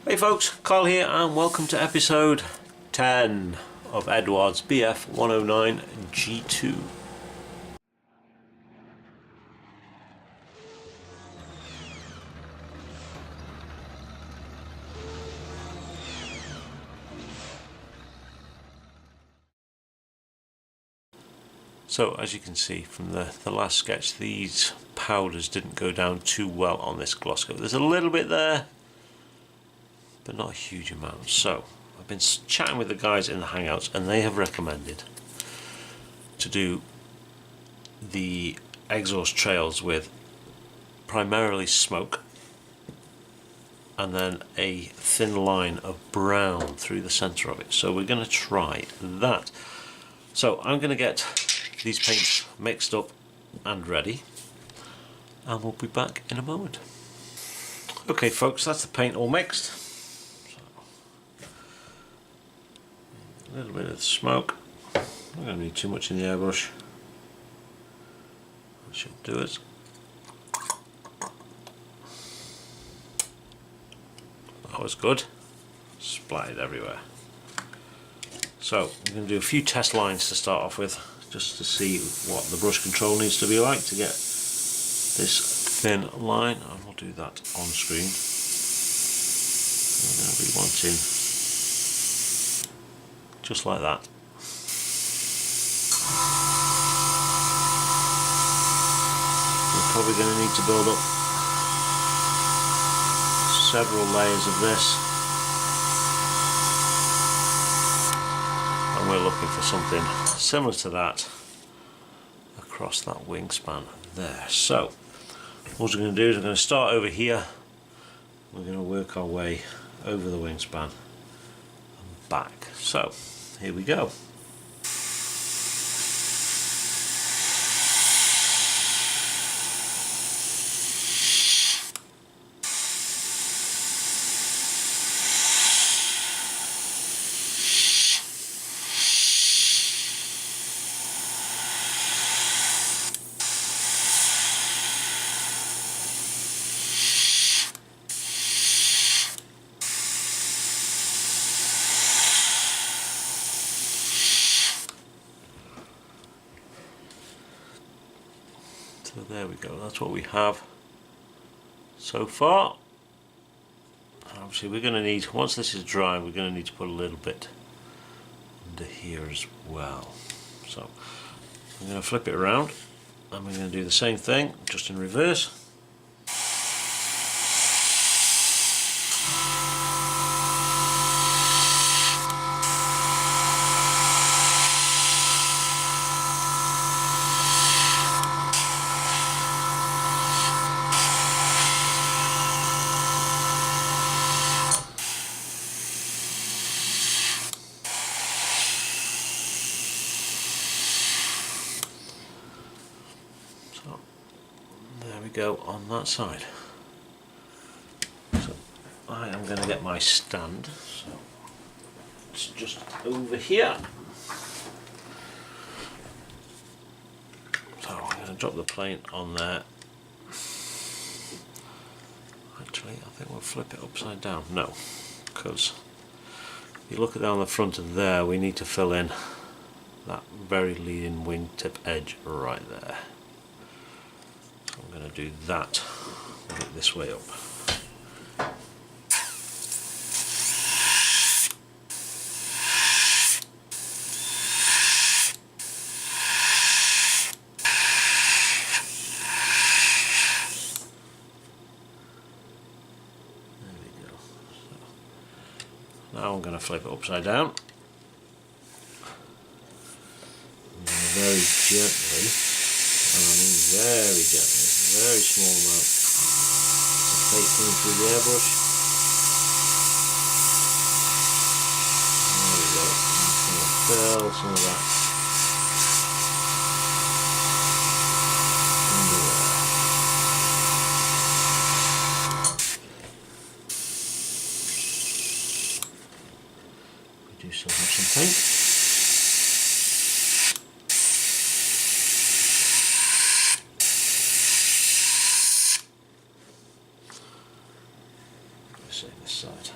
Hey folks, Carl here and welcome to episode 10 of Eduard's BF109G2. So as you can see from the last sketch, these powders didn't go down too well on this gloss coat. There's a little bit there, but not a huge amount. So I've been chatting with the guys in the Hangouts and they have recommended to do the exhaust trails with primarily smoke and then a thin line of brown through the center of it. So we're going to try that. So I'm going to get these paints mixed up and ready, and we'll be back in a moment. Okay folks, that's the paint all mixed. So, a little bit of smoke. I don't need too much in the airbrush. That should do it. That was good. Splattered everywhere. So we're going to do a few test lines to start off with, just to see what the brush control needs to be like to get this thin line, and we'll do that on screen. We're going to be wanting just like that. We're probably going to need to build up several layers of this, and we're looking for something similar to that across that wingspan there. So what we're going to do is we're going to start over here. We're going to work our way over the wingspan and back. So here we go. So there we go, that's what we have so far. Obviously we're going to need, once this is dry, we're going to need to put a little bit under here as well. So I'm going to flip it around and we're going to do the same thing, just in reverse. So there we go on that side. So I am going to get my stand, so it's just over here. So I'm going to drop the plane on there. Actually I think we'll flip it upside down. No, because if you look at down the front of there, we need to fill in that very leading wingtip edge right there. So I'm going to do that, move it this way up. There we go. So now I'm going to flip it upside down. Very gently, and I mean very gently, very small amount of paint coming through the airbrush. There we go, I'm just going to fill some of that under there. We do still have some paint. This side.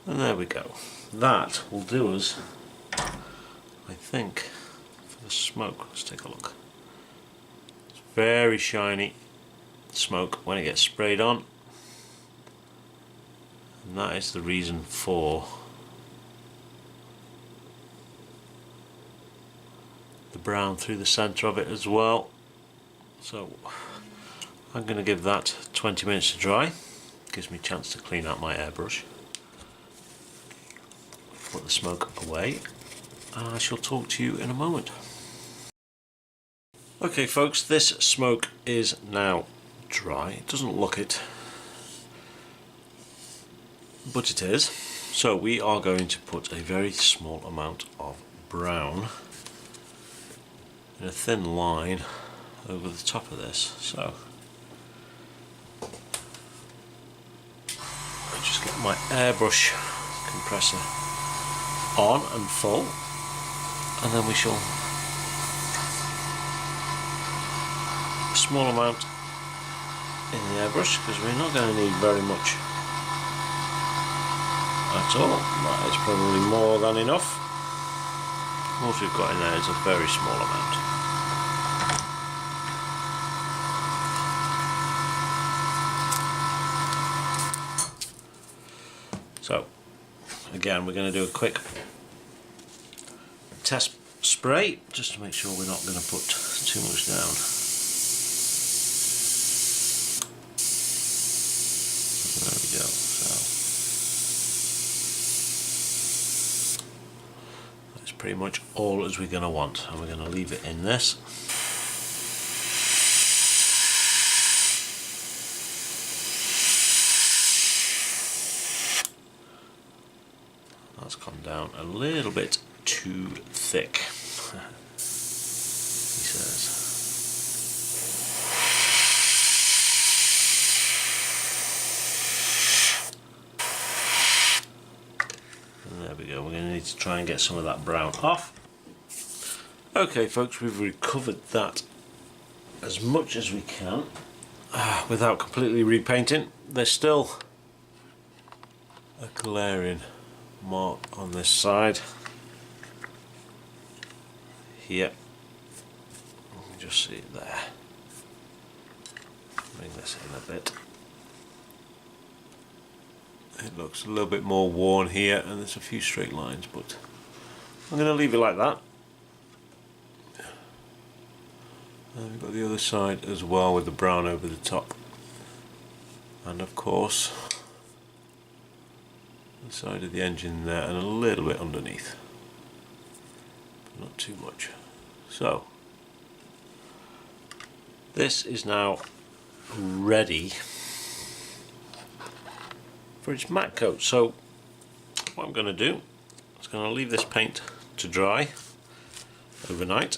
And there we go. That will do us, I think, for the smoke. Let's take a look. It's very shiny smoke when it gets sprayed on, and that is the reason for the brown through the centre of it as well. So I'm going to give that 20 minutes to dry. Gives me a chance to clean out my airbrush, put the smoke away, and I shall talk to you in a moment. Okay folks, this smoke is now dry. It doesn't look it, but it is. So we are going to put a very small amount of brown in a thin line over the top of this. So I just get my airbrush compressor on and full, and then we shall a small amount in the airbrush, because we're not going to need very much at all. That is probably more than enough. What we've got in there is a very small amount. So again, we're going to do a quick test spray just to make sure we're not going to put too much down. There we go. So that's pretty much all as we're going to want, and we're going to leave it in this. That's come down a little bit too thick, he says. And there we go. We're going to need to try and get some of that brown off. Okay folks, we've recovered that as much as we can without completely repainting. There's still a glaring mark on this side here. You can just see it there. Bring this in a bit. It looks a little bit more worn here, and there's a few straight lines, but I'm going to leave it like that. And we've got the other side as well with the brown over the top, and of course the side of the engine there, and a little bit underneath, but not too much. So this is now ready for its matte coat. So what I'm going to do is going to leave this paint to dry overnight.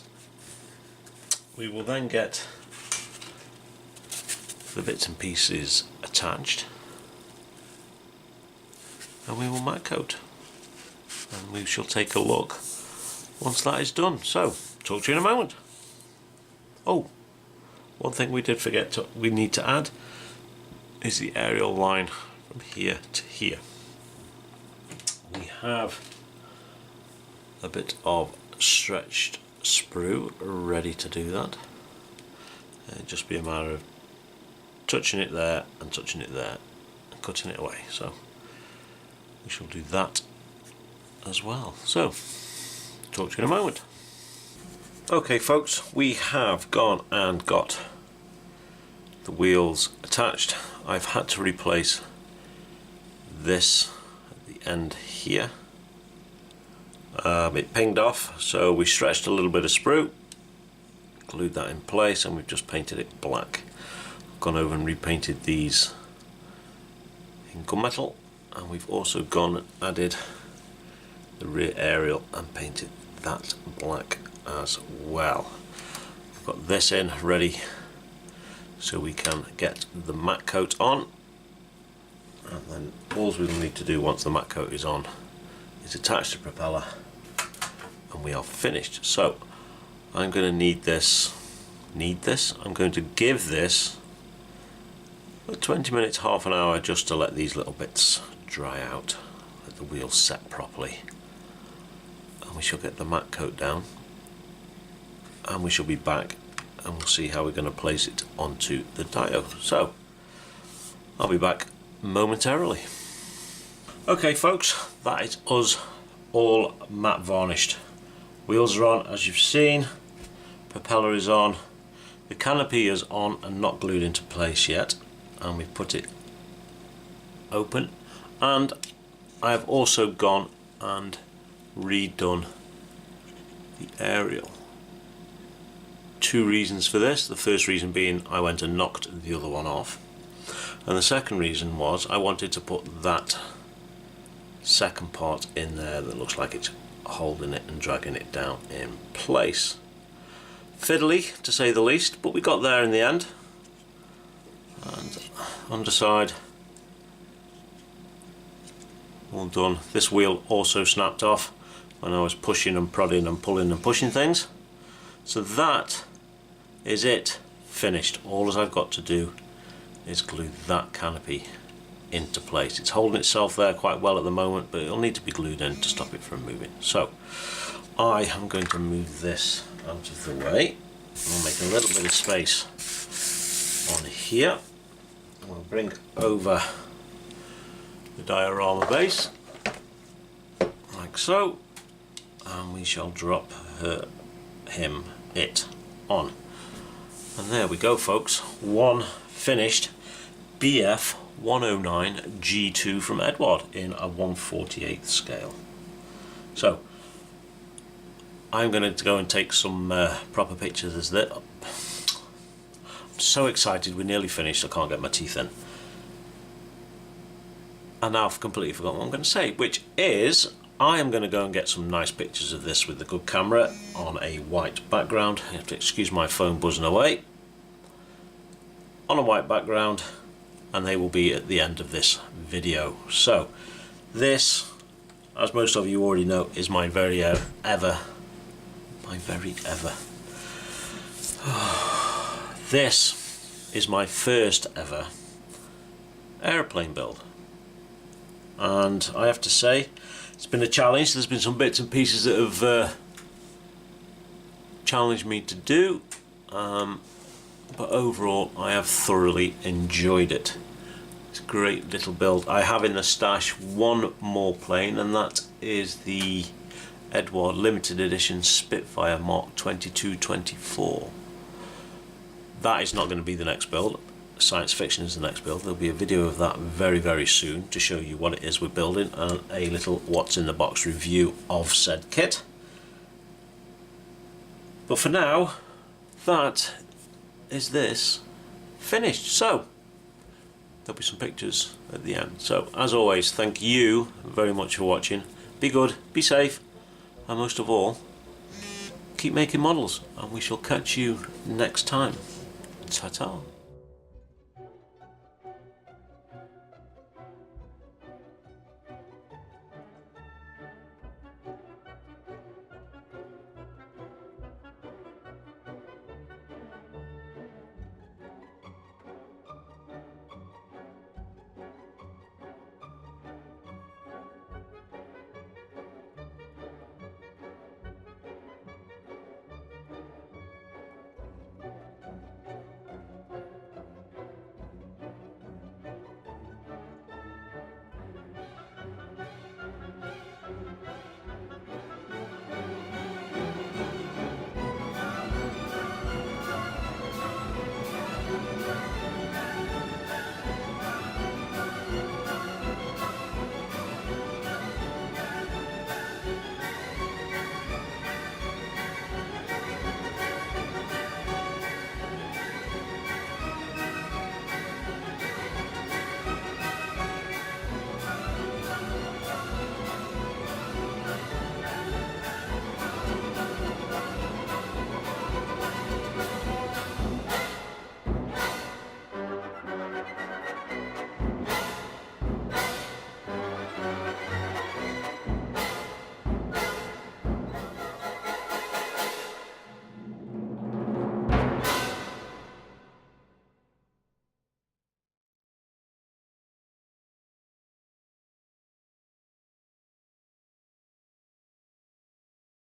We will then get the bits and pieces attached, and we will matte coat, and we shall take a look once that is done. So talk to you in a moment. Oh, one thing we did forget we need to add is the aerial line from here to here. We have a bit of stretched sprue ready to do that. It'd just be a matter of touching it there and touching it there and cutting it away. So we shall do that as well. So talk to you in a moment. Okay folks, we have gone and got the wheels attached. I've had to replace this at the end here. It pinged off, so we stretched a little bit of sprue, glued that in place, and we've just painted it black. I've gone over and repainted these in gunmetal, and we've also gone and added the rear aerial and painted that black as well. We've got this in ready so we can get the matte coat on, and then all we'll need to do once the matte coat is on is attach the propeller, and we are finished. So I'm going to need this. I'm going to give this 20 minutes, half an hour, just to let these little bits dry out. Let the wheels set properly, and we shall get the matte coat down, and we shall be back and we'll see how we're going to place it onto the dyno. So I'll be back momentarily. Okay folks, that is us all matte varnished. Wheels are on, as you've seen, propeller is on, the canopy is on and not glued into place yet, and we've put it open, and I have also gone and redone the aerial. Two reasons for this. The first reason being I went and knocked the other one off, and the second reason was I wanted to put that second part in there that looks like it's holding it and dragging it down in place. Fiddly to say the least, but we got there in the end. And underside all done. This wheel also snapped off when I was pushing and prodding and pulling and pushing things. So that is it, finished. All I've got to do is glue that canopy into place. It's holding itself there quite well at the moment, but it'll need to be glued in to stop it from moving. So I am going to move this out of the way. I'll make a little bit of space on here. We'll bring over the diorama base like so, and we shall drop it on. And there we go folks, one finished BF109G2 from Eduard in a 1/48 scale. So I'm going to go and take some proper pictures of this. I'm so excited, we're nearly finished, I can't get my teeth in. And now I've completely forgotten what I'm going to say, which is I am going to go and get some nice pictures of this with the good camera on a white background. You have to excuse my phone buzzing away. On a white background, and they will be at the end of this video. So this, as most of you already know, is my very ever this is my first ever airplane build, and I have to say it's been a challenge. There's been some bits and pieces that have challenged me to do, but overall I have thoroughly enjoyed it. It's a great little build. I have in the stash one more plane, and that is the Eduard limited edition Spitfire Mark 2224. That is not going to be the next build. Science Fiction is the next build. There'll be a video of that very soon to show you what it is we're building, and a little what's in the box review of said kit. But for now, that is this finished. So there'll be some pictures at the end. So as always, thank you very much for watching. Be good, be safe, and most of all, keep making models, and we shall catch you next time. Ta-ta.